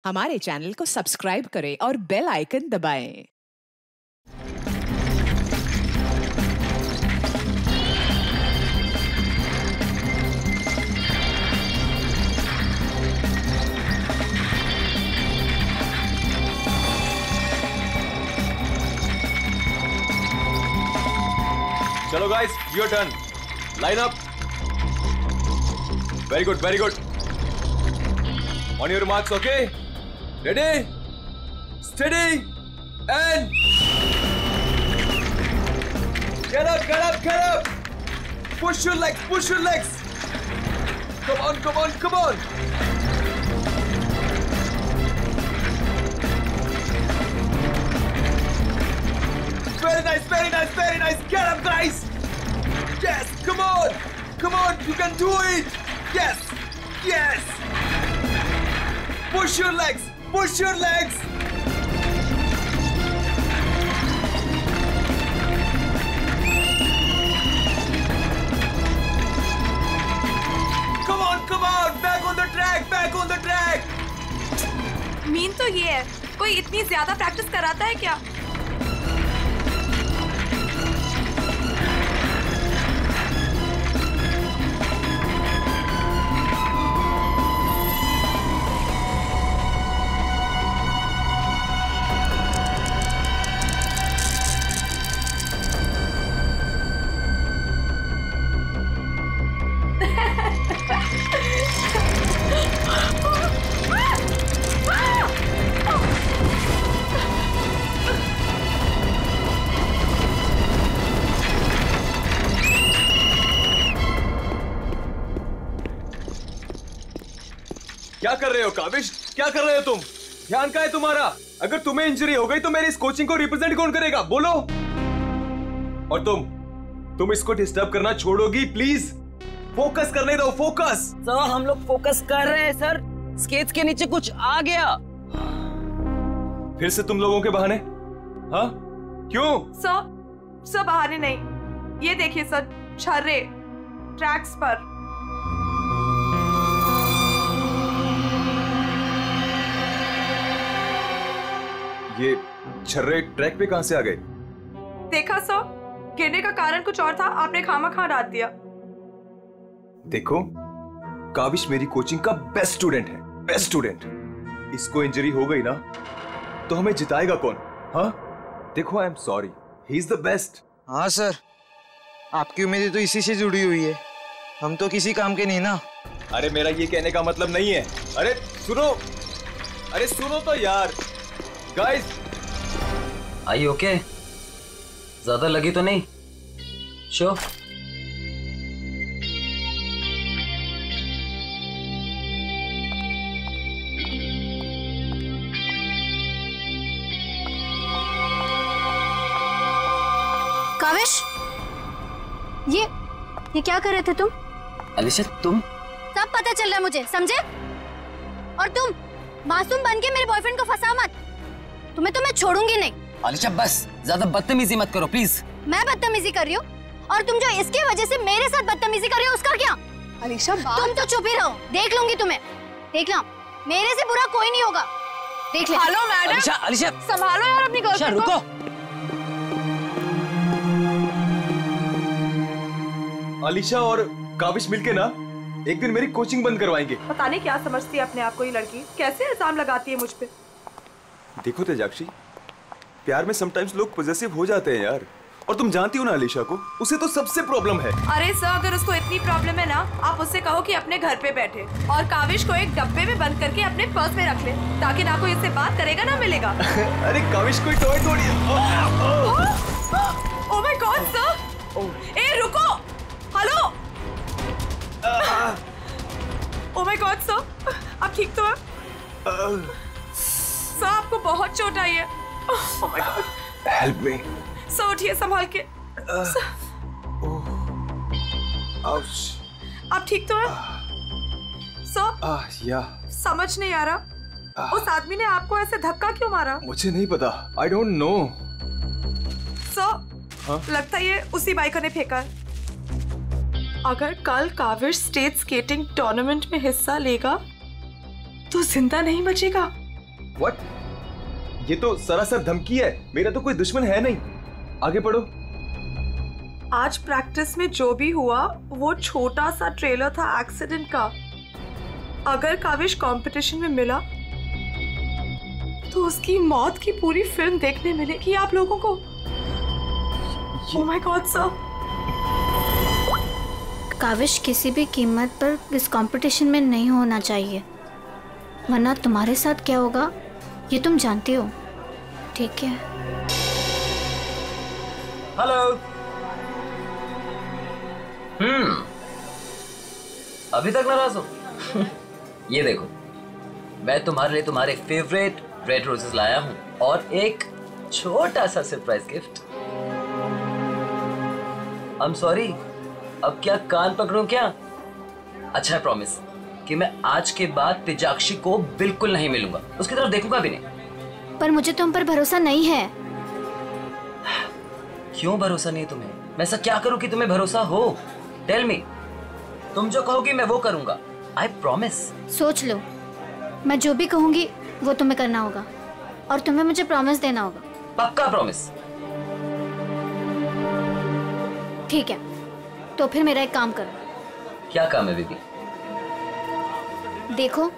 हमारे चैनल को सब्सक्राइब करें और बेल आइकन दबाएं। चलो guys, your turn. Line up. Very good, very good. On your marks, okay? Ready, steady and get up, get up, get up. Push your legs, push your legs. Come on, come on, come on. Very nice, very nice, very nice. Get up, guys. Yes, come on. Come on, you can do it. Yes, yes. Push your legs, push your legs. Come on, come on. Back on the track, back on the track. Mean तो ये है, कोई इतनी ज्यादा practice कराता है क्या? क्या कर रहे हो काविश? क्या कर रहे हो तुम? ध्यान कहाँ है तुम्हारा? अगर तुम्हें इंजरी हो गई तो मेरी इस कोचिंग को रिप्रेजेंट कौन करेगा? बोलो। और तुम इसको डिस्टर्ब करना छोड़ोगी प्लीज? फोकस करने दो, फोकस। सर हम लोग फोकस कर रहे हैं सर। स्केच के नीचे कुछ आ गया। फिर से तुम लोगों के बहाने? हाँ, क्यों? सर बहाने नहीं, ये देखिए सर, छर्रे ट्रैक्स पर। ये छर्रे ट्रैक पे कहां से आ गए? देखा सर, गिरने का कारण कुछ और था, आपने खामखा डाल दिया। देखो, काविश मेरी कोचिंग का बेस्ट स्टूडेंट है, बेस्ट स्टूडेंट। इसको इंजरी हो गई ना तो हमें जिताएगा कौन? हाँ, देखो, I am sorry, he is the best. हाँ सर, आपकी उम्मीदें तो इसी से जुड़ी हुई है, हम तो किसी काम के नहीं ना। अरे मेरा ये कहने का मतलब नहीं है। अरे सुनो तो यार। गाइस, आई ओके? ज्यादा लगी तो नहीं? शो काविश, ये क्या कर रहे थे तुम? अलीशा, तुम? सब पता चल रहा है मुझे, समझे? और तुम मासूम बन के मेरे बॉयफ्रेंड को फंसा मत, तुम्हें तो मैं छोड़ूंगी नहीं। अलीशा बस, ज्यादा बदतमीजी मत करो प्लीज। मैं बदतमीजी कर रही हूँ? और तुम जो इसकी वजह से मेरे साथ बदतमीजी कर रही हो उसका क्या? अलीशा तुम तो चुप ही रहो, देख लूंगी तुम्हें, देख लो, मेरे से बुरा कोई नहीं होगा, देख ले। Hello madam. अलीशा संभालो यार अपनी गर्लफ्रेंड को। रुको। अलीशा और काविश मिलके ना एक दिन मेरी कोचिंग बंद करवाएंगे। पता नहीं क्या समझती है अपने आप को ये लड़की, कैसे इल्जाम लगाती है मुझ पे। देखो तेजाक्षी, प्यार में समटाइम्स लोग पॉजेसिव हो जाते हैं यार। और तुम जानती हो ना अलीशा को, उसे तो सबसे प्रॉब्लम है। अरे सर, अगर उसको इतनी प्रॉब्लम है ना, आप उससे कहो कि अपने घर पे बैठे और काविश को एक डब्बे में बंद करके अपने पर्स में रख ले, ताकि ना कोई इससे बात करेगा ना मिलेगा। अरे काविश कोई टॉय थोड़ी है। ओह माय गॉड सर, ए रुको, hello. Oh my god sir, आप ठीक तो हैं? सर आपको बहुत चोट आई है। ओह my God, help me. Sir उठिए संभाल के। आप ठीक तो हैं? या समझ नहीं आ रहा, उस आदमी ने आपको ऐसे धक्का क्यों मारा? मुझे नहीं पता, आई डोंट नो। लगता है ये उसी बाइकर ने फेंका है। अगर कल काविश स्टेट स्केटिंग टूर्नामेंट में हिस्सा लेगा तो जिंदा नहीं बचेगा। व्हाट? ये तो सरासर धमकी है, मेरा तो कोई दुश्मन है नहीं। आगे पढ़ो। आज प्रैक्टिस में जो भी हुआ वो छोटा सा ट्रेलर था एक्सीडेंट का। अगर काविश कंपटीशन में मिला तो उसकी मौत की पूरी फिल्म देखने मिलेगी आप लोगों को। Oh my god sir. Kavish किसी भी कीमत पर इस कंपटीशन में नहीं होना चाहिए, वरना तुम्हारे साथ क्या होगा ये तुम जानती हो, ठीक है? हेलो। अभी तक नाराज हो? ये देखो, मैं तुम्हारे लिए तुम्हारे फेवरेट रेड रोजेस लाया हूँ और एक छोटा सा surprise gift. I am sorry, अब क्या कान पकड़ूं क्या? अच्छा है, प्रॉमिस कि मैं आज के बाद तेजाक्षी को बिल्कुल नहीं मिलूंगा, उसकी तरफ देखूंगा भी नहीं। पर मुझे तुम पर भरोसा नहीं है। क्यों भरोसा नहीं तुम्हें? मैं ऐसा क्या करूं कि तुम्हें भरोसा हो? Tell me. तुम जो कहोगी मैं वो करूंगा, आई प्रॉमिस। सोच लो, मैं जो भी कहूंगी वो तुम्हें करना होगा और तुम्हें मुझे प्रॉमिस देना होगा। पक्का प्रॉमिस? ठीक है, तो फिर मेरा एक काम करो। क्या काम है बेबी? देखो,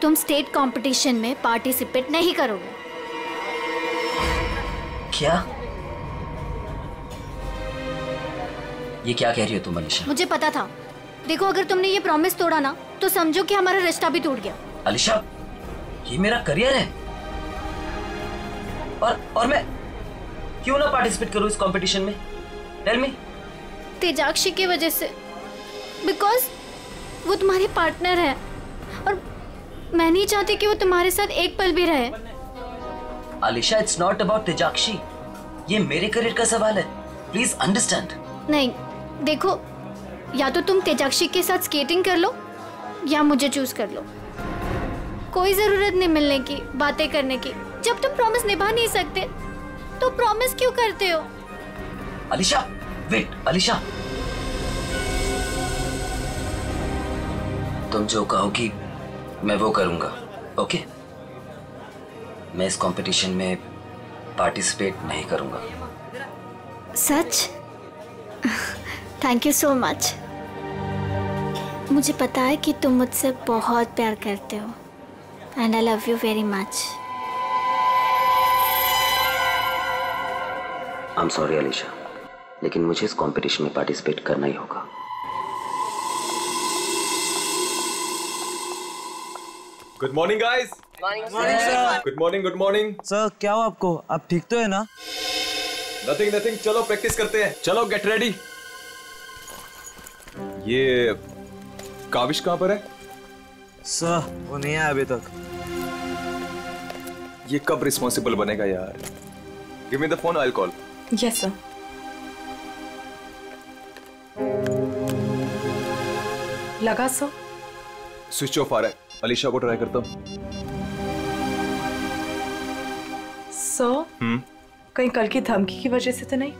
तुम स्टेट कंपटीशन में पार्टिसिपेट नहीं करोगे। क्या? ये क्या कह रही हो तुम अलीशा? मुझे पता था। देखो, अगर तुमने ये प्रॉमिस तोड़ा ना तो समझो कि हमारा रिश्ता भी टूट गया। अलीशा, ये मेरा करियर है और मैं क्यों ना पार्टिसिपेट करूं इस कंपटीशन में? Tell me. तेजाक्षी की वजह से, बिकॉज वो तुम्हारी पार्टनर है और मैं नहीं चाहती कि वो तुम्हारे साथ एक पल भी रहे। अलीशा, इट्स नॉट अबाउट तेजाक्षी, ये मेरे करियर का सवाल है, प्लीज अंडरस्टैंड। नहीं, देखो, या तो तुम तेजाक्षी के साथ स्केटिंग कर लो या मुझे चूज कर लो। कोई जरूरत नहीं मिलने की, बातें करने की। जब तुम प्रॉमिस निभा नहीं सकते तो प्रॉमिस क्यों करते हो? अलीशा, वेट अलीशा, तुम जो कहोगी मैं वो करूंगा, ओके? मैं इस कंपटीशन में पार्टिसिपेट नहीं करूंगा। सच? Thank you so much. मुझे पता है कि तुम मुझसे बहुत प्यार करते हो and I love you very much. I am sorry Alisha, लेकिन मुझे इस कंपटीशन में पार्टिसिपेट करना ही होगा। Good morning guys. Morning sir. Good morning, good morning. Sir क्या हो आपको? आप ठीक तो है ना? नथिंग नथिंग, चलो प्रैक्टिस करते हैं। चलो गेट रेडी। ये काविश कहाँ पर है? सर वो नहीं आया अभी तक। ये कब रिस्पॉन्सिबल बनेगा यार? Give me the phone, I will call. Yes sir. लगा सर? स्विच ऑफ आ रहा है, अलीशा को ट्राई करता हूँ। सर, कहीं कल की धमकी की वजह से तो नहीं?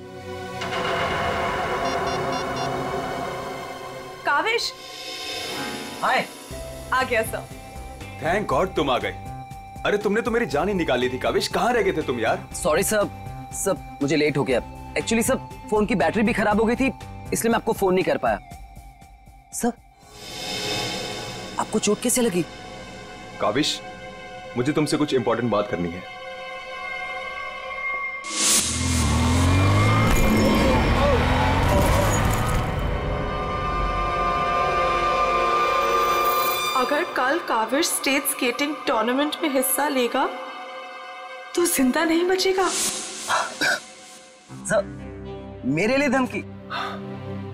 काविश, हाय। आ गया सर। थैंक गॉड तुम आ गए। अरे तुमने तो मेरी जान ही निकाली थी काविश, कहाँ रह गए थे तुम यार? सॉरी सब मुझे लेट हो गया। एक्चुअली सब फोन की बैटरी भी खराब हो गई थी, इसलिए मैं आपको फोन नहीं कर पाया। सब आपको चोट कैसे लगी? काविश, मुझे तुमसे कुछ इंपॉर्टेंट बात करनी है। अगर कल काविश स्टेट स्केटिंग टूर्नामेंट में हिस्सा लेगा तो जिंदा नहीं बचेगा। सब मेरे लिए धमकी?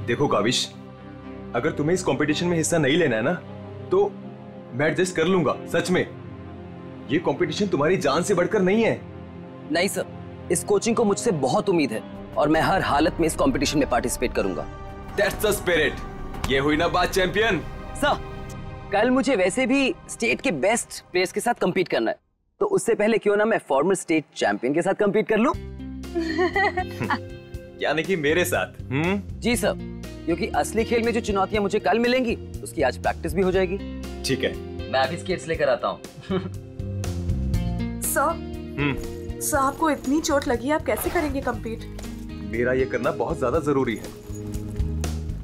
देखो काविश, अगर तुम्हें इस कंपटीशन में हिस्सा नहीं लेना है ना तो मैं एडजस्ट कर लूंगा। सच में ये कंपटीशन तुम्हारी जान से बढ़कर नहीं है। नहीं सर, इस कोचिंग को मुझसे बहुत उम्मीद है और मैं हर हालत में इस कंपटीशन में पार्टिसिपेट करूंगा। That's the spirit. ये हुई ना बात चैंपियन। सर, कल मुझे वैसे भी स्टेट के बेस्ट प्लेयर्स के साथ compete करना है, तो उससे पहले क्यों ना मैं फॉर्मर स्टेट चैंपियन के साथ compete कर लूं? यानी कि मेरे साथ? जी सर, क्योंकि असली खेल में जो चुनौतियां मुझे कल मिलेंगी उसकी आज प्रैक्टिस भी हो जाएगी। ठीक है, मैं अभी स्केट्स लेकर आता हूँ। सर आपको इतनी चोट लगी, आप कैसे करेंगे compete? मेरा ये करना बहुत ज्यादा जरूरी है।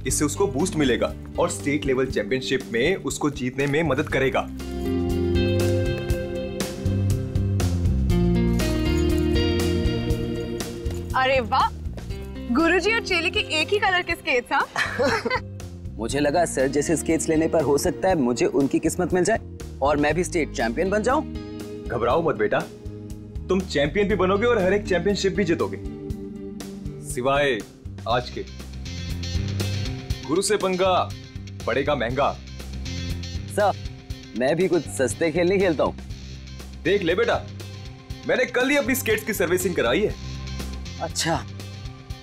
इससे उसको बूस्ट मिलेगा और स्टेट लेवल चैंपियनशिप में उसको जीतने में मदद करेगा। अरे वाह, गुरुजी और चेले के एक ही कलर के स्केट्स। हाँ मुझे लगा सर जैसे स्केट्स लेने पर हो सकता है मुझे उनकी किस्मत मिल जाए और मैं भी स्टेट चैंपियन बन जाऊं। घबराओ मत बेटा, तुम चैंपियन भी बनोगे और हर एक चैंपियनशिप भी जीतोगे, सिवाय आज के। गुरु से पंगा पड़ेगा महंगा। सर मैं भी कुछ सस्ते खेल नहीं खेलता हूँ। देख ले बेटा, मैंने कल ही अपनी स्केट्स की सर्विसिंग कराई है। अच्छा,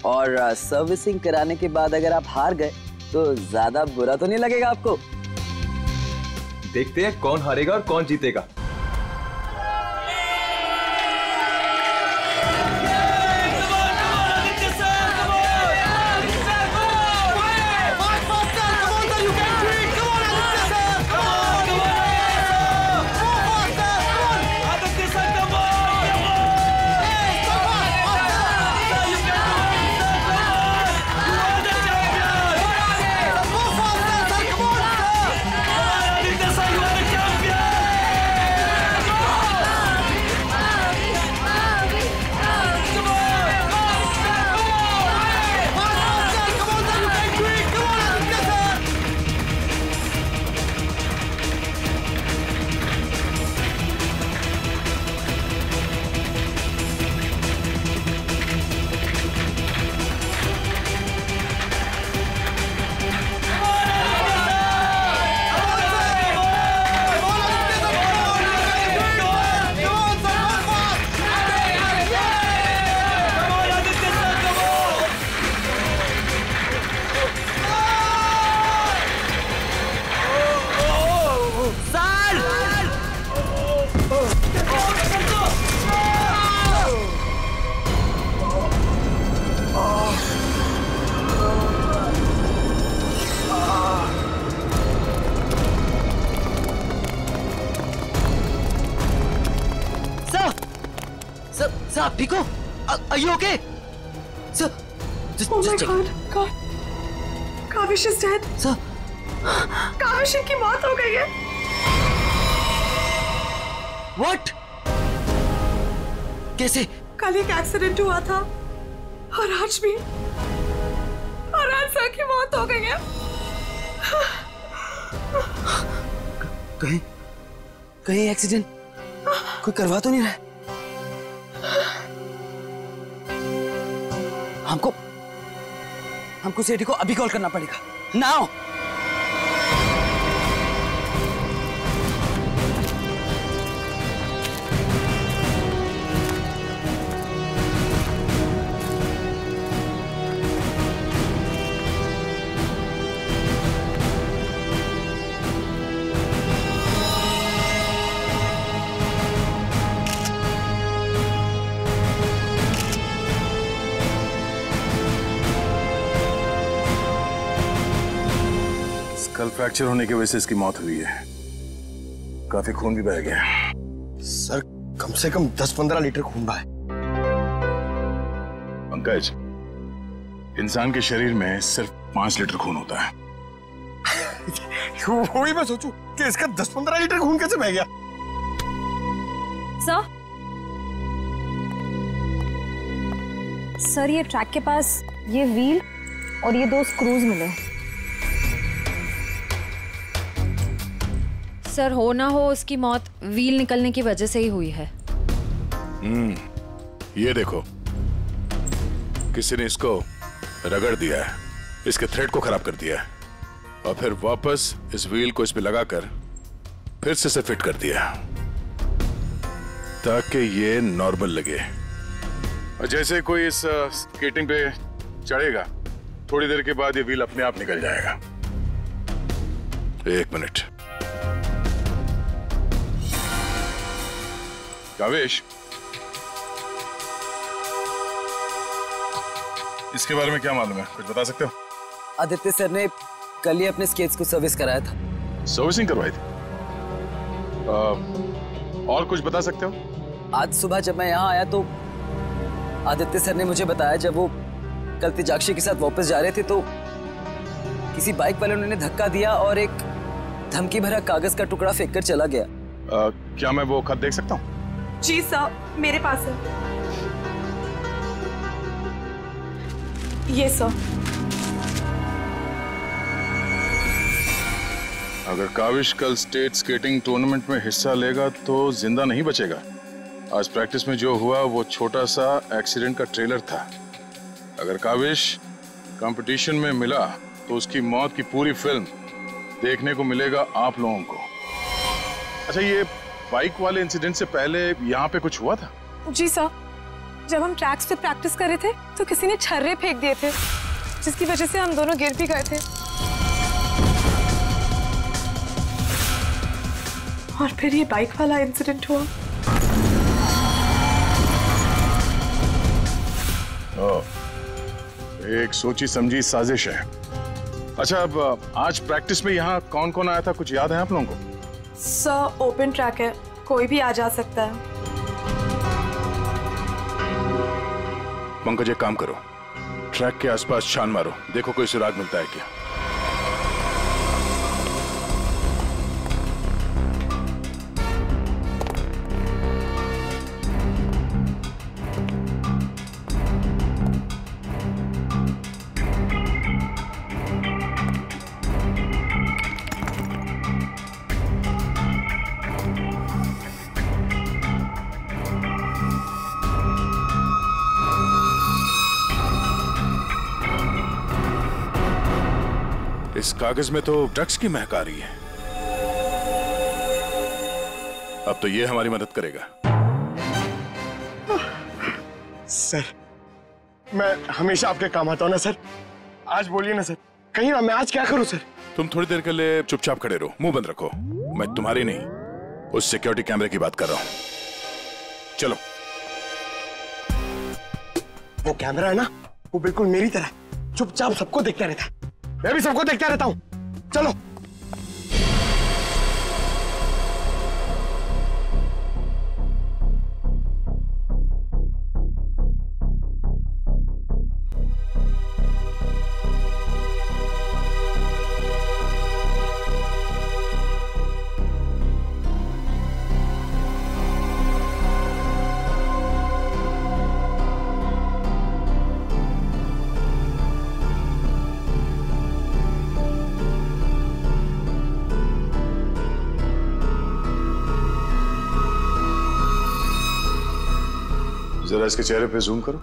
और सर्विसिंग कराने के बाद अगर आप हार गए तो ज्यादा बुरा तो नहीं लगेगा आपको? देखते हैं कौन हारेगा और कौन जीतेगा। आप ठीक हो? Are you okay? Sir, Oh my God. Kaavish is dead. Sir. Kaavish की मौत हो गई है। What? कैसे? कल एक एक्सीडेंट हुआ था और आज भी, और आज सर की मौत हो गई है। कहीं एक्सीडेंट कोई करवा तो नहीं रहा है? हमको सेठी को अभी कॉल करना पड़ेगा। नाउ। कल फ्रैक्चर होने की वजह से इसकी मौत हुई है। काफी खून भी बह गया। सर कम से कम 10-15 लीटर खून बहा है। पंकज, इंसान के शरीर में सिर्फ 5 लीटर खून होता है। वही मैं सोचूं कि इसका 10-15 लीटर खून कैसे बह गया। सर ये ट्रैक के पास ये व्हील और ये 2 स्क्रूज मिले। सर हो ना हो उसकी मौत व्हील निकलने की वजह से ही हुई है। ये देखो, किसी ने इसको रगड़ दिया है, इसके थ्रेड को खराब कर दिया है और फिर वापस इस व्हील को इस पे लगाकर फिर से इसे फिट कर दिया ताकि ये नॉर्मल लगे। और जैसे कोई इस स्केटिंग पे चढ़ेगा, थोड़ी देर के बाद ये व्हील अपने आप निकल जाएगा। 1 मिनट। कावेश, इसके बारे में क्या मालूम है? कुछ बता सकते हो? आदित्य सर ने कल ही अपने स्केट्स को सर्विस कराया था। सर्विसिंग करवाई थी? और कुछ बता सकते हो? आज सुबह जब मैं यहाँ आया तो आदित्य सर ने मुझे बताया जब वो कल तेजाक्षी के साथ वापस जा रहे थे तो किसी बाइक वाले ने धक्का दिया और एक धमकी भरा कागज का टुकड़ा फेंक कर चला गया। क्या मैं वो खत देख सकता हूँ? जी सर, मेरे पास है। ये सर। अगर काविश कल स्टेट स्केटिंग टूर्नामेंट में हिस्सा लेगा तो जिंदा नहीं बचेगा। आज प्रैक्टिस में जो हुआ वो छोटा सा एक्सीडेंट का ट्रेलर था। अगर काविश कंपटीशन में मिला तो उसकी मौत की पूरी फिल्म देखने को मिलेगा आप लोगों को। अच्छा, ये बाइक वाले इंसिडेंट से पहले यहाँ पे कुछ हुआ था? जी सर, जब हम ट्रैक्स पे प्रैक्टिस कर रहे थे तो किसी ने छर्रे फेंक दिए थे जिसकी वजह से हम दोनों गिर भी गए थे और फिर ये बाइक वाला इंसिडेंट हुआ। एक सोची समझी साजिश है। अच्छा, अब आज प्रैक्टिस में यहाँ कौन कौन आया था, कुछ याद है आप लोगों को? सर, ओपन ट्रैक है, कोई भी आ जा सकता है। पंकज, एक काम करो, ट्रैक के आसपास छान मारो, देखो कोई सुराग मिलता है क्या। इस कागज में तो ड्रग्स की महक आ रही है। अब तो ये हमारी मदद करेगा। सर, मैं हमेशा आपके काम आता हूं ना सर। आज बोलिए ना सर, कहीं ना मैं आज क्या करूं सर? तुम थोड़ी देर के लिए चुपचाप खड़े रहो, मुंह बंद रखो। मैं तुम्हारी नहीं, उस सिक्योरिटी कैमरे की बात कर रहा हूं। चलो। वो कैमरा है ना, वो बिल्कुल मेरी तरह चुपचाप सबको देखता रहता है। मैं भी सबको देखता रहता हूं। चलो। जरा इसके चेहरे पे जूम करो।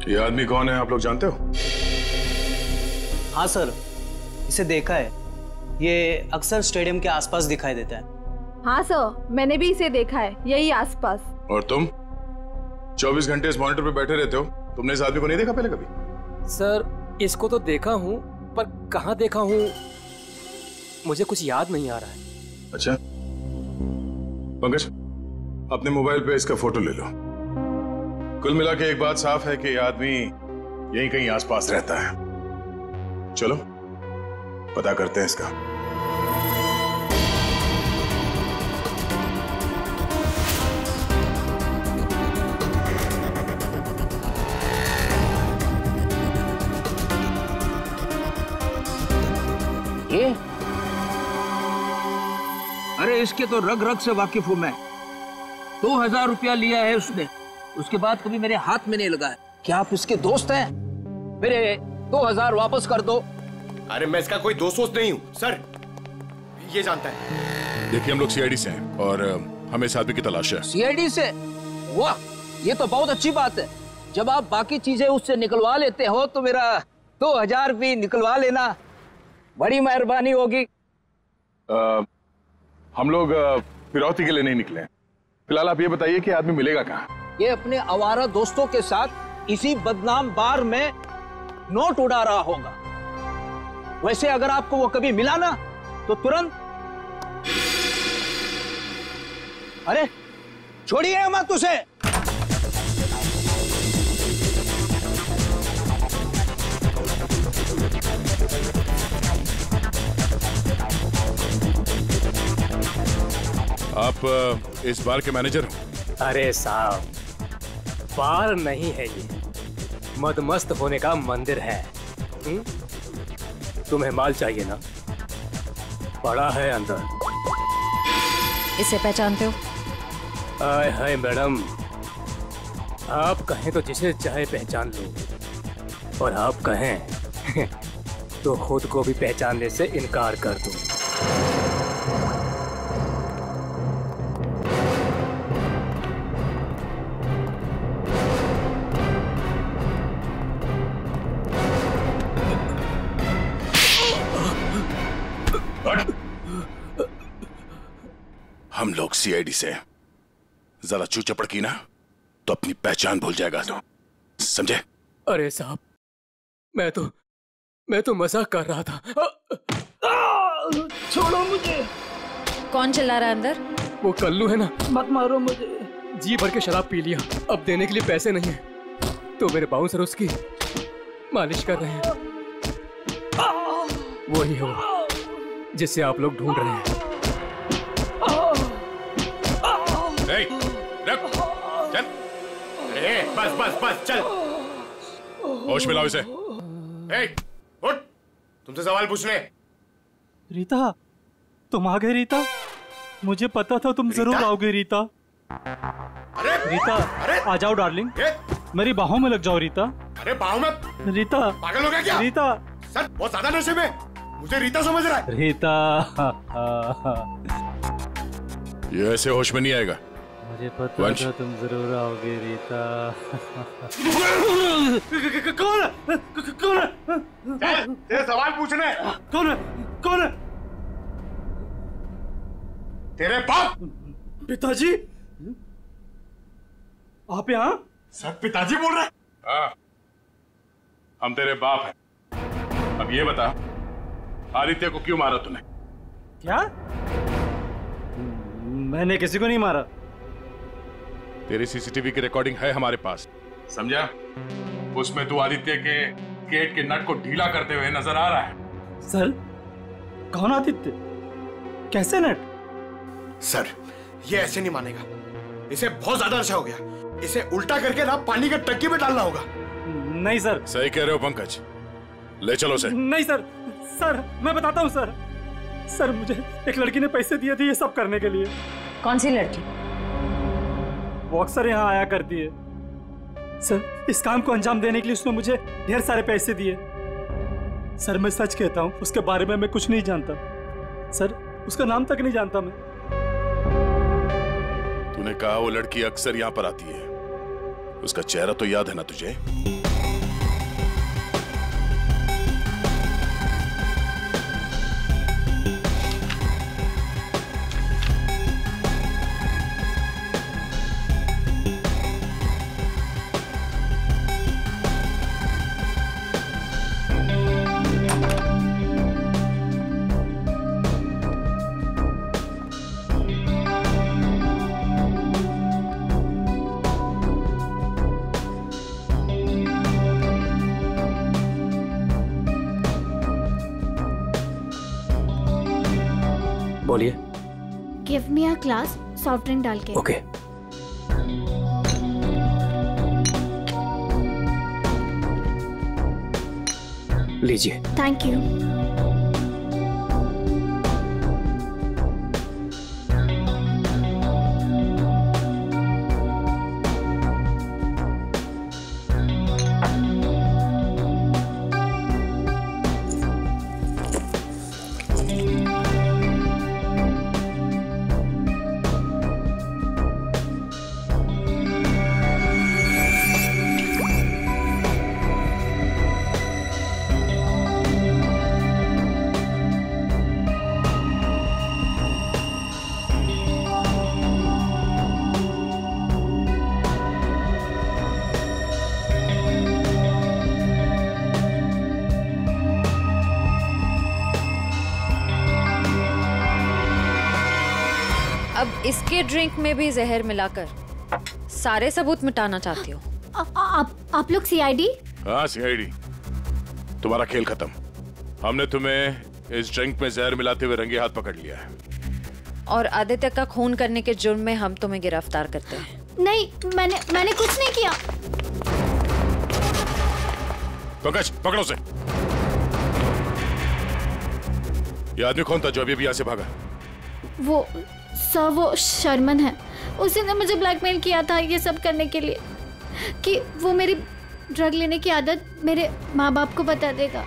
ये आदमी कौन है, आप लोग जानते हो? हाँ सर, इसे देखा है। ये अक्सर स्टेडियम के आसपास दिखाई देता है। हाँ सर, मैंने भी इसे देखा है, यही आसपास। और तुम 24 घंटे इस मॉनिटर पे बैठे रहते हो, तुमने इस आदमी को नहीं देखा पहले कभी? सर, इसको तो देखा हूँ, पर कहाँ देखा हूँ मुझे कुछ याद नहीं आ रहा है। अच्छा, पंकज, अपने मोबाइल पे इसका फोटो ले लो। कुल मिला के एक बात साफ है कि ये आदमी यहीं कहीं आसपास रहता है। चलो पता करते हैं इसका। ये? अरे इसके तो रग रग से वाकिफ हूं मैं। 2000 रुपया लिया है उसने, उसके बाद कभी मेरे हाथ में नहीं लगा है। क्या आप इसके दोस्त हैं? मेरे 2000 वापस कर दो। अरे मैं इसका कोई दोस्त वोस्त नहीं हूं सर, ये जानता है। देखिए, हम लोग सीआईडी से हैं और हमें इस आदमी की तलाश है। सीआईडी से? वाह, ये तो बहुत अच्छी बात है। जब आप बाकी चीजें उससे निकलवा लेते हो तो मेरा 2000 भी निकलवा लेना, बड़ी मेहरबानी होगी। हम लोग फिरौती के लिए नहीं निकले हैं। फिलहाल आप ये बताइए कि आदमी मिलेगा कहाँ? ये अपने आवारा दोस्तों के साथ इसी बदनाम बार में नोट उड़ा रहा होगा। वैसे अगर आपको वो कभी मिला ना तो तुरंत, अरे छोड़िए मत उसे। इस बार के मैनेजर हो? अरे साहब, बार नहीं है ये, मदमस्त होने का मंदिर है। तुम्हें माल चाहिए ना, पड़ा है अंदर। इसे पहचानते हो? आय हाय मैडम, आप कहें तो जिसे चाहे पहचान लो, और आप कहें तो खुद को भी पहचानने से इनकार कर दो। हम लोग सीआईडी से जरा चूचपड़ की ना तो अपनी पहचान भूल जाएगा, तो समझे? अरे साहब, मैं तो मजाक कर रहा था। छोड़ो मुझे। कौन चिल्ला रहा है अंदर? वो कल्लू है ना। मत मारो मुझे। जी भर के शराब पी लिया, अब देने के लिए पैसे नहीं है, तो मेरे बाउंसर उसकी मालिश कर रहे हैं। वही है वो जिसे आप लोग ढूंढ रहे हैं। चल, बस बस बस चल, होश में लाओ इसे। उठ, तुमसे सवाल पूछने। रीता, तुम आ गए रीता? मुझे पता था तुम जरूर आओगे रीता। अरे रीता, आ जाओ डार्लिंग, मेरी बाहों में लग जाओ रीता। अरे बाहों में? रीता पागल हो गया क्या? रीता सर बहुत ज्यादा नशे में, मुझे रीता समझ रहा है। रीता ये ऐसे होश में नहीं आएगा। मुझे पता था तुम जरूर आओगे रीता। कौन है? कौन है? तेरे सवाल पूछने। कौन है? कौन है? तेरे बाप। पिताजी, आप यहाँ? सर पिताजी बोल रहे हैं? हाँ, हम तेरे बाप हैं। अब ये बता, आदित्य को क्यों मारा तूने? क्या? मैंने किसी को नहीं मारा। तेरी सीसीटीवी की रिकॉर्डिंग है हमारे पास, समझा? उसमें तू आदित्य के गेट के नट को ढीला करते हुए नजर आ रहा है। सर, कौन आदित्य? कैसे नट? सर, ये ऐसे नहीं मानेगा, इसे बहुत ज्यादा नशा हो गया, इसे उल्टा करके ना पानी के टंकी में डालना होगा। नहीं सर। सही कह रहे हो पंकज, ले चलो उसे। नहीं सर, सर मैं बताता हूँ सर। सर मुझे एक लड़की ने पैसे दिए थे ये सब करने के लिए। कौन सी लड़की? वो अक्सर यहाँ आया करती है सर। इस काम को अंजाम देने के लिए उसने मुझे ढेर सारे पैसे दिए। सर मैं सच कहता हूँ, उसके बारे में मैं कुछ नहीं जानता सर, उसका नाम तक नहीं जानता मैं। तूने कहा वो लड़की अक्सर यहाँ पर आती है, उसका चेहरा तो याद है ना तुझे? बोलिए। Give me a glass soft drink डाल के। ओके। लीजिए। Thank you. अब इसके ड्रिंक में भी जहर मिलाकर सारे सबूत मिटाना चाहती हो? आप लोग सीआईडी? हाँ सीआईडी। तुम्हारा खेल खत्म। हमने तुम्हें इस ड्रिंक में जहर मिलाते हुए रंगे हाथ पकड़ लिया है और आदित्य का खून करने के जुर्म में हम तुम्हें गिरफ्तार करते हैं। नहीं, मैंने कुछ नहीं किया। पंकज, पकड़ो उसे। ये आदमी कौन था जो अभी यहाँ से भागा? वो शर्मन है। उसने मुझे ब्लैकमेल किया था ये सब करने के लिए कि वो मेरी ड्रग लेने की आदत मेरे माँ बाप को बता देगा।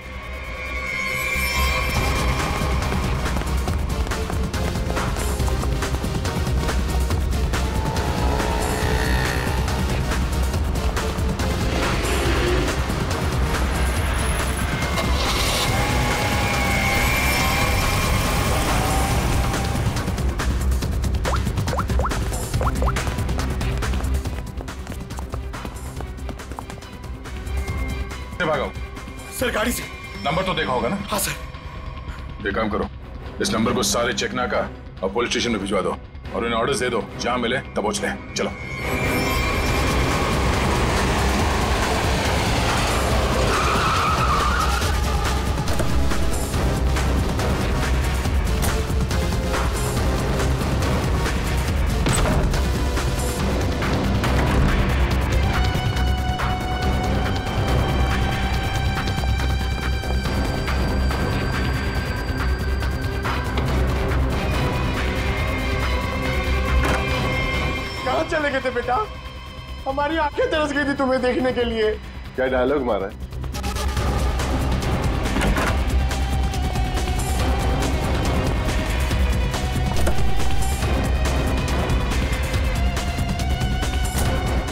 भागा सर, गाड़ी से। नंबर तो देखा होगा ना? हाँ सर। एक काम करो, इस नंबर को सारे चेकना का और पुलिस स्टेशन में भिजवा दो और उन्हें ऑर्डर्स दे दो, जहां मिले तब पहुंच ले। चलो। चले गए थे बेटा? हमारी आंखें तरस गई थी तुम्हें देखने के लिए। क्या डायलॉग मारा है?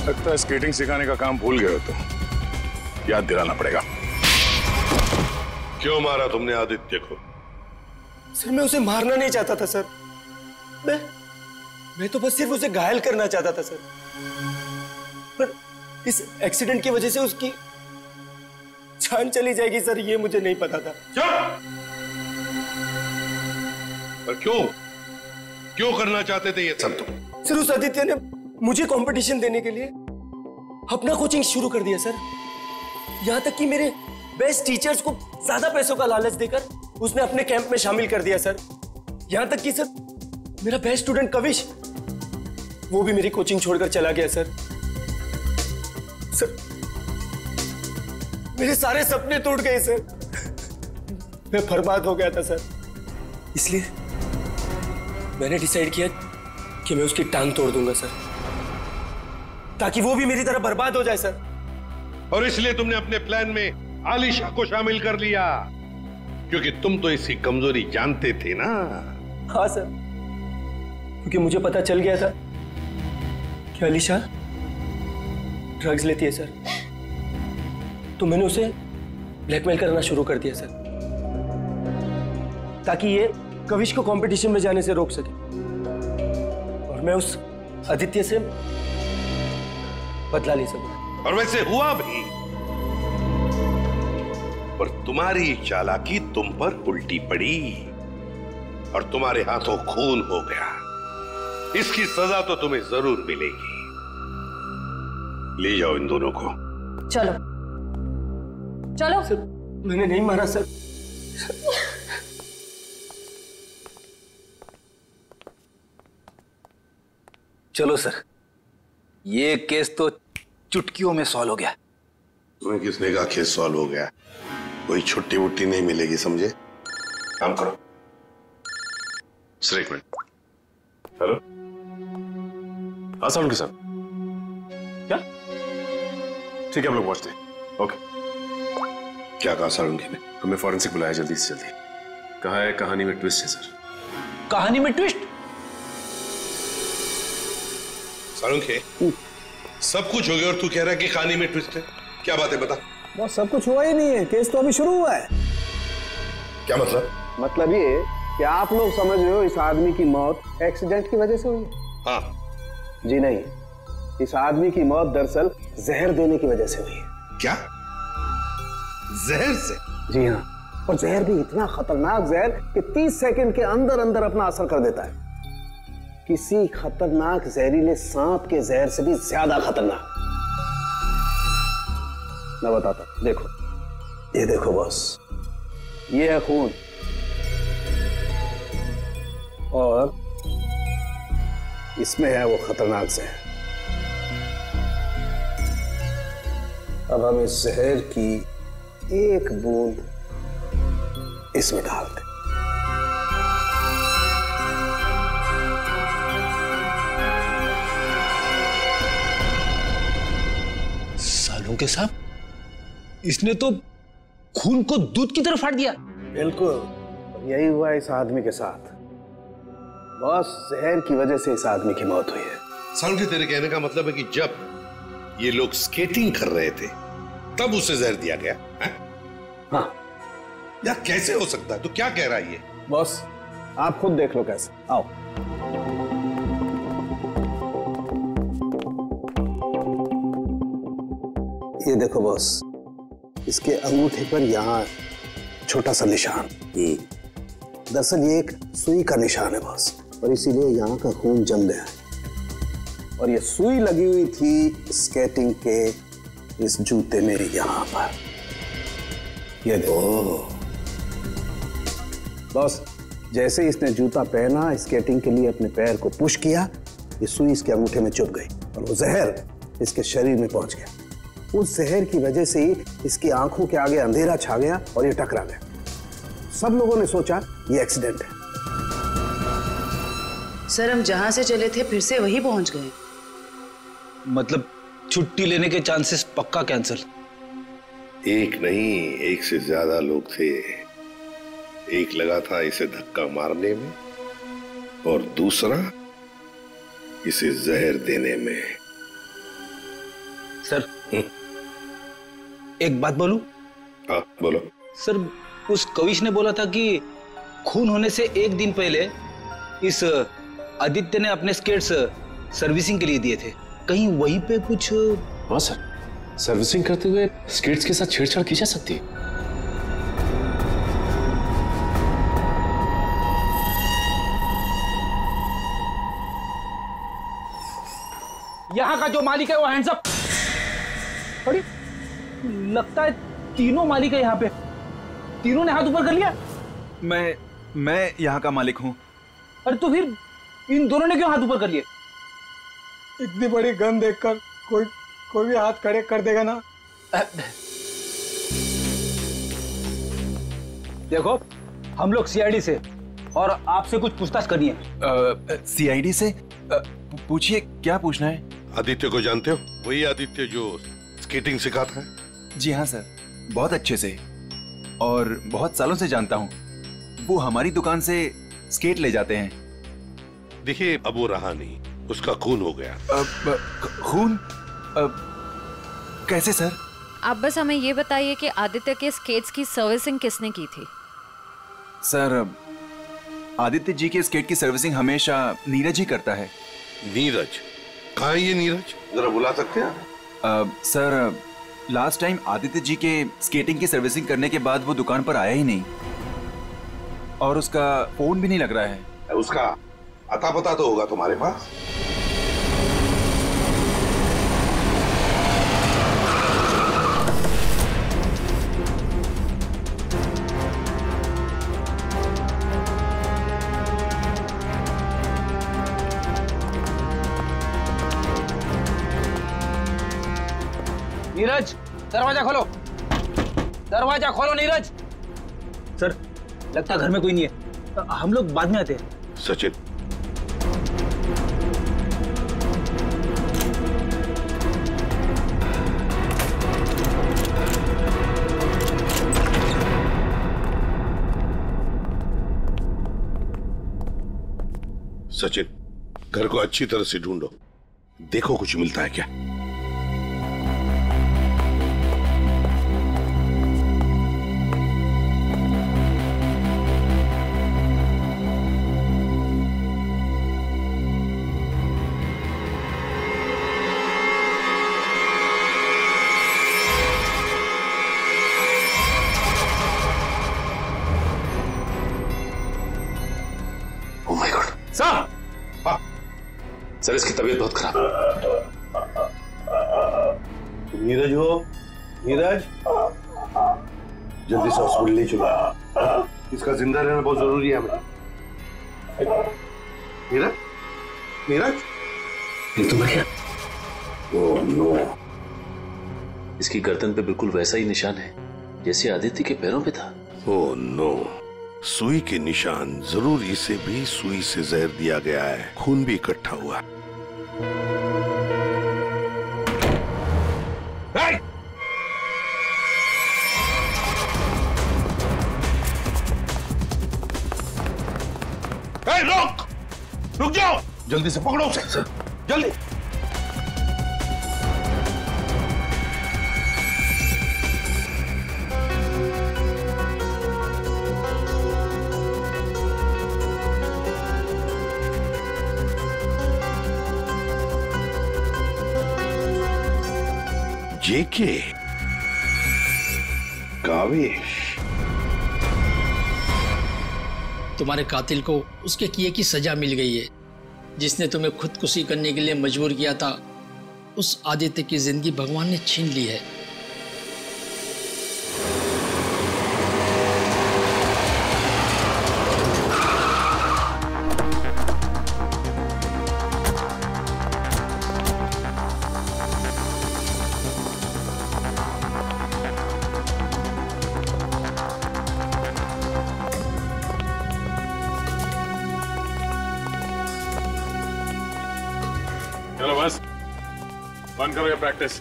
लगता है स्केटिंग सिखाने का काम भूल गए हो तो याद दिलाना पड़ेगा। क्यों मारा तुमने आदित्य को? सर, मैं उसे मारना नहीं चाहता था सर। मैं तो बस सिर्फ उसे घायल करना चाहता था सर। पर इस एक्सीडेंट की वजह से उसकी जान चली जाएगी सर, ये मुझे नहीं पता था। पर क्यों करना चाहते थे ये सब तुम? सर, उस आदित्य ने मुझे कंपटीशन देने के लिए अपना कोचिंग शुरू कर दिया सर। यहां तक कि मेरे बेस्ट टीचर्स को ज्यादा पैसों का लालच देकर उसने अपने कैंप में शामिल कर दिया सर। यहां तक कि सर मेरा बेस्ट स्टूडेंट कविश, वो भी मेरी कोचिंग छोड़कर चला गया सर। सर, मेरे सारे सपने टूट गए सर। मैं बर्बाद हो गया था सर। इसलिए मैंने डिसाइड किया कि मैं उसकी टांग तोड़ दूंगा सर, ताकि वो भी मेरी तरह बर्बाद हो जाए सर। और इसलिए तुमने अपने प्लान में आलिशा को शामिल कर लिया, क्योंकि तुम तो इसकी कमजोरी जानते थे ना? हाँ सर, क्योंकि मुझे पता चल गया था कि आलिशा ड्रग्स लेती है सर, तो मैंने उसे ब्लैकमेल करना शुरू कर दिया सर, ताकि ये कविश को कंपटीशन में जाने से रोक सके और मैं उस आदित्य से बदला ले सकूं। और वैसे हुआ भी, पर तुम्हारी चालाकी तुम पर उल्टी पड़ी और तुम्हारे हाथों खून हो गया। इसकी सजा तो तुम्हें जरूर मिलेगी। ले जाओ इन दोनों को। चलो चलो। सर, मैंने नहीं मारा सर। चलो सर, ये केस तो चुटकियों में सॉल्व हो गया। तुम्हें किसने कहा केस सॉल्व हो गया? कोई छुट्टी वुट्टी नहीं मिलेगी, समझे? काम करो। सर, एक मिनट। हेलो, हाँ सालुंखे साहब। क्या? ठीक है, हम लोग पहुंचते हैं। ओके। क्या कहा सालुंखे ने? हमें फॉरेंसिक बुलाया जल्दी से जल्दी। कहा है कहानी में ट्विस्ट है सर। कहानी में ट्विस्ट? सालुंखे, सब कुछ हो गया और तू कह रहा है कि कहानी में ट्विस्ट है? क्या बात है, बता। बस सब कुछ हुआ ही नहीं है, केस तो अभी शुरू हुआ है। क्या मतलब? मतलब ये कि आप लोग समझ रहे हो इस आदमी की मौत एक्सीडेंट की वजह से हुई है। हाँ। जी नहीं, इस आदमी की मौत दरअसल जहर देने की वजह से हुई है। क्या? जहर से? जी हाँ, और जहर भी इतना खतरनाक जहर कि 30 सेकंड के अंदर अंदर अपना असर कर देता है। किसी खतरनाक जहरीले सांप के जहर से भी ज्यादा खतरनाक। मैं बताता हूं, देखो, ये देखो बॉस, ये है खून और इसमें है वो खतरनाक जहर। अब हम इस जहर की एक बूंद इसमें डाल दें। सालुंके साहब, इसने तो खून को दूध की तरह फाड़ दिया। बिल्कुल, यही हुआ इस आदमी के साथ। बॉस, जहर की वजह से इस आदमी की मौत हुई है। सालुंके, तेरे कहने का मतलब है कि जब ये लोग स्केटिंग कर रहे थे तब उसे जहर दिया गया है? हाँ। यार कैसे हो सकता है? तो क्या कह रहा है ये? बॉस, आप खुद देख लो कैसे। आओ। ये देखो बॉस, इसके अंगूठे पर यहाँ छोटा सा निशान। दरअसल ये एक सुई का निशान है बॉस, और इसीलिए यहाँ का खून जम गया है। और ये सुई लगी हुई थी स्केटिंग के इस जूते में यहाँ पर। ये देखो बॉस, जैसे इसने जूता पहना, स्केटिंग के लिए अपने पैर को पुश किया, ये सुई इसके अंगूठे में चुभ गई और वो जहर इसके शरीर में पहुंच गया। उस जहर की वजह से ही इसकी आंखों के आगे अंधेरा छा गया और ये टकरा गया। सब लोगों ने सोचा ये एक्सीडेंट है। सर, हम जहां से चले थे फिर से वही पहुंच गए। मतलब छुट्टी लेने के चांसेस पक्का कैंसिल। एक नहीं, एक से ज्यादा लोग थे। एक लगा था इसे धक्का मारने में और दूसरा इसे जहर देने में। सर, एक बात बोलूं? हाँ, बोलो। सर, उस कविश ने बोला था कि खून होने से एक दिन पहले इस आदित्य ने अपने स्केट्स सर्विसिंग के लिए दिए थे। कहीं वहीं पे कुछ? हाँ सर, सर्विसिंग करते हुए स्केट्स के साथ छेड़छाड़ की जा सकती है। यहाँ का जो मालिक है वो हैंड्स अप। अरे लगता है तीनों मालिक है यहाँ पे। तीनों ने हाथ ऊपर कर लिया। मैं यहाँ का मालिक हूँ। अरे तो फिर इन दोनों ने क्यों हाथ ऊपर कर लिए? इतनी बड़ी गन देखकर कोई भी हाथ खड़े कर देगा ना। देखो, हम लोग सीआईडी से और आपसे कुछ पूछताछ करनी है। सीआईडी से? पूछिए, क्या पूछना है? आदित्य को जानते हो? वही आदित्य जो स्केटिंग सिखाता है। जी हाँ सर, बहुत अच्छे से और बहुत सालों से जानता हूँ। वो हमारी दुकान से स्केट ले जाते हैं। देखिए, अब वो रहा नहीं, उसका खून हो गया। खून? कैसे सर? आप बस हमें ये बताइए कि आदित्य के स्केट्स की सर्विसिंग किसने की थी? सर, आदित्य जी के स्केट की सर्विसिंग हमेशा नीरज ही करता है। नीरज? कहाँ है ये नीरज? जरा बुला सकते हैं? Sir, last time Aditya ji के स्केटिंग की सर्विसिंग करने के बाद वो दुकान पर आया ही नहीं और उसका फोन भी नहीं लग रहा है। उसका अता पता तो होगा तुम्हारे पास? नीरज, दरवाजा खोलो। दरवाजा खोलो नीरज। सर, लगता घर में कोई नहीं है। हम लोग बाद में आते हैं। सचिन, सचिन, घर को अच्छी तरह से ढूंढो, देखो कुछ मिलता है क्या। सर, इसकी तबीयत बहुत खराब है। नीरज हो? नीरज, जल्दी से हॉस्पिटल ले चलो। इसका जिंदा रहना बहुत जरूरी है हमें। नीरज, नीरज, ये तो क्या? ओह नो, इसकी गर्दन पे बिल्कुल वैसा ही निशान है जैसे आदित्य के पैरों पे था। ओह नो, सुई के निशान। जरूर इसे भी सुई से जहर दिया गया है, खून भी इकट्ठा हुआ। रुक, रुक जाओ, जल्दी से पकड़ो उसे, जल्दी। जेके, कावेश, तुम्हारे कातिल को उसके किए की सजा मिल गई है। जिसने तुम्हें खुदकुशी करने के लिए मजबूर किया था, उस आदित्य की जिंदगी भगवान ने छीन ली है। चलो बस बंद करो ये प्रैक्टिस,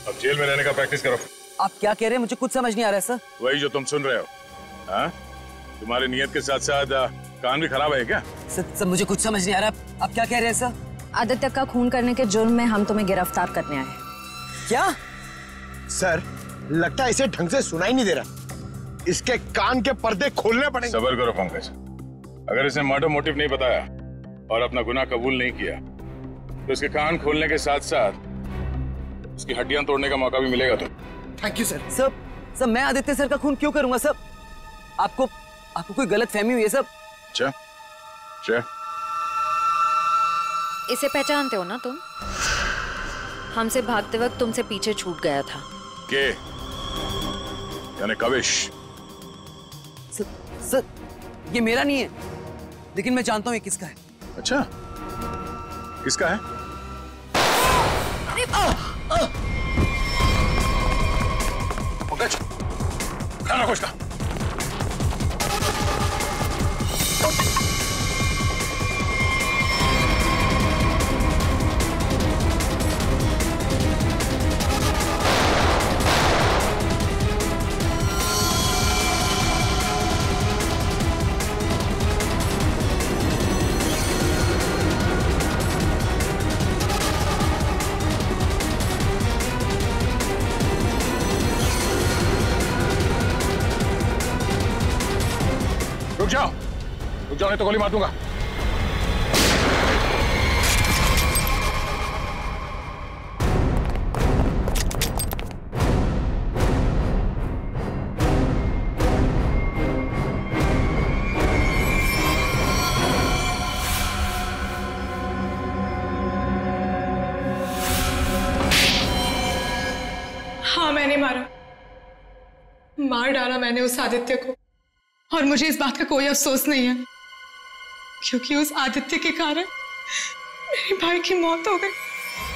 अब जेल में रहने का प्रैक्टिस करो। आप क्या कह रहे हैं? मुझे कुछ समझ नहीं आ रहा है सर। वही जो तुम सुन रहे हो। हाँ, तुम्हारी नियत के साथ साथ कान भी खराब है क्या? सर मुझे कुछ समझ नहीं आ रहा, आप क्या कह रहे हैं सर? आदित्य का खून करने के जुर्म में हम तुम्हें गिरफ्तार करने आए। क्या? सर, लगता है इसे ढंग से सुनाई नहीं दे रहा, इसके कान के पर्दे खोलने पड़ेंगे। सब्र करो पंकज, अगर इसने मर्डर मोटिव नहीं बताया और अपना गुनाह कबूल नहीं किया तो इसके कान खोलने के साथ साथ उसकी हड्डियां तोड़ने का मौका भी मिलेगा। तो थैंक यू सर। सर मैं आदित्य सर का खून क्यों करूंगा सर? आपको कोई गलत फहमी हुई है सर? अच्छा, इसे पहचानते हो ना तुम? हमसे भागते वक्त तुमसे पीछे छूट गया था। के यानी कावेश? सर ये मेरा नहीं है, लेकिन मैं जानता हूं ये किसका है। अच्छा, किसका है? पंकज, खाना कुछ का। रुक जाओ नहीं तो गोली मार दूंगा। हाँ, मैंने मार डाला मैंने उस आदित्य को, और मुझे इस बात का कोई अफसोस नहीं है, क्योंकि उस आदित्य के कारण मेरे भाई की मौत हो गई।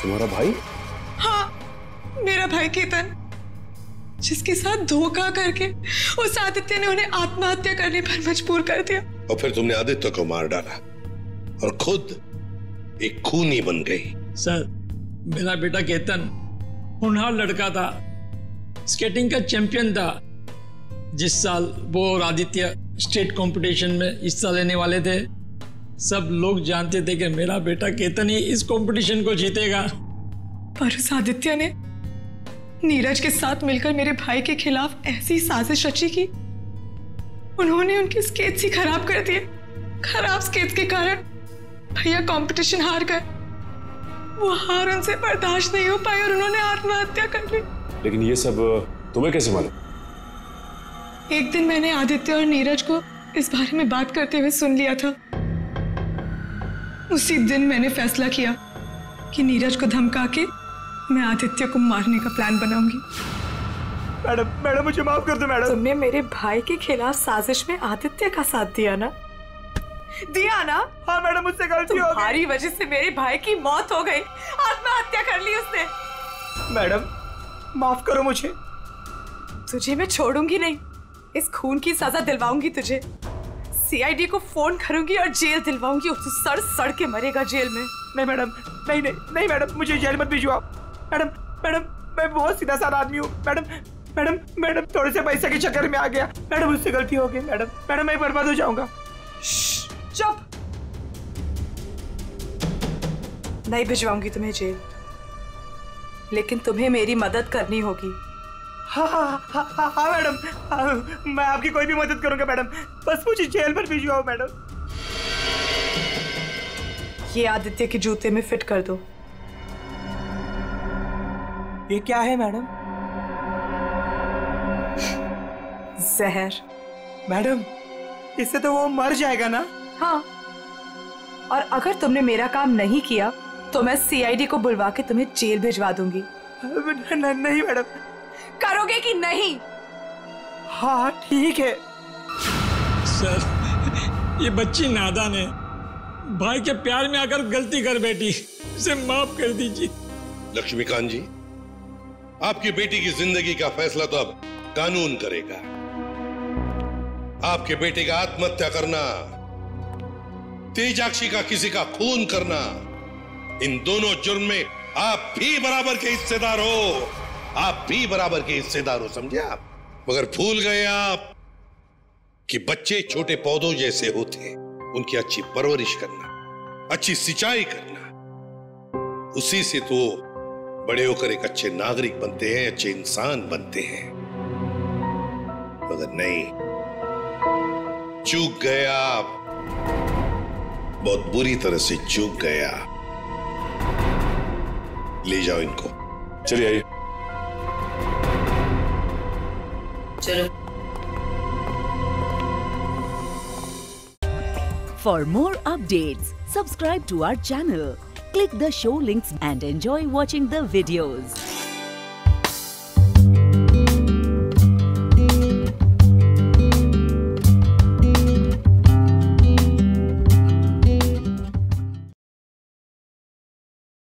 तुम्हारा भाई? हाँ, मेरा भाई केतन, जिसके साथ धोखा करके उस आदित्य ने उन्हें आत्महत्या करने पर मजबूर कर दिया। और फिर तुमने आदित्य को मार डाला और खुद एक खूनी बन गई। सर, मेरा बेटा केतन होनहार लड़का था, स्केटिंग का चैंपियन था। जिस साल वो और आदित्य स्टेट कंपटीशन में हिस्सा लेने वाले थे, सब लोग जानते थे कि मेरा बेटा केतन ही इस कंपटीशन को जीतेगा। पर उस आदित्य ने नीरज के साथ मिलकर मेरे भाई के खिलाफ ऐसी साजिश रची कि उन्होंने उनके स्केट्स ही खराब कर दिए। खराब स्केट्स के कारण भैया कंपटीशन हार गए। वो हार उनसे बर्दाश्त नहीं हो पाई और उन्होंने आत्महत्या कर ली। लेकिन ये सब तुम्हें कैसे मालूम? एक दिन मैंने आदित्य और नीरज को इस बारे में बात करते हुए सुन लिया था। उसी दिन मैंने फैसला किया कि नीरज को धमका के मैं आदित्य को मारने का प्लान बनाऊंगी। मैडम मुझे माफ कर दो मैडम। तुमने मेरे भाई के खिलाफ साजिश में आदित्य का साथ दिया ना, दिया ना? हाँ मैडम, मुझसे गलती हो गई। तुम्हारी वजह से मेरे भाई की मौत हो गई, आत्महत्या कर ली उसने। मैडम माफ करो मुझे। तुझे मैं छोड़ूंगी नहीं, इस खून की सजा दिलवाऊंगी तुझे। सीआईडी को फोन करूंगी और जेल दिलवाऊंगी, और तू सड़ सड़ के मरेगा जेल में। नहीं मैडम, नहीं नहीं नहीं मैडम, मुझे जेल मत भिजवाओ। मैडम मैडम मैं बहुत सीधा साधा आदमी हूँ। मैडम मैडम मैडम थोड़े से पैसे के चक्कर में आ गया। मैडम मुझसे गलती हो गई। मैडम मैडम मैं बर्बाद हो जाऊंगा। चुप, नहीं भिजवाऊंगी तुम्हें जेल, लेकिन तुम्हें मेरी मदद करनी होगी। हाँ मैडम, मैं आपकी कोई भी मदद करूंगा मैडम, बस मुझे जेल पर भिजवाओ मैडम। ये आदित्य के जूते में फिट कर दो। ये क्या है मैडम? जहर। मैडम इससे तो वो मर जाएगा ना? हाँ, और अगर तुमने मेरा काम नहीं किया तो मैं सीआईडी को बुलवा के तुम्हें जेल भिजवा दूंगी। नहीं मैडम। करोगे कि नहीं? हाँ ठीक है। सर ये बच्ची नादान है, भाई के प्यार में आकर गलती कर बैठी, इसे माफ कर दीजिए। लक्ष्मीकांत जी, आपकी बेटी की जिंदगी का फैसला तो अब कानून करेगा। आपके बेटे का आत्महत्या करना, तेजाक्षी का किसी का खून करना, इन दोनों जुर्म में आप भी बराबर के हिस्सेदार हो। आप भी बराबर के हिस्सेदार हो, समझे आप? मगर भूल गए आप कि बच्चे छोटे पौधों जैसे होते, उनकी अच्छी परवरिश करना, अच्छी सिंचाई करना, उसी से तो बड़े होकर एक अच्छे नागरिक बनते हैं, अच्छे इंसान बनते हैं। मगर नहीं, चूक गए आप, बहुत बुरी तरह से चूक गया। ले जाओ इनको। चलिए आइए। चलो। For more updates, subscribe to our channel, click the show links and enjoy watching the videos.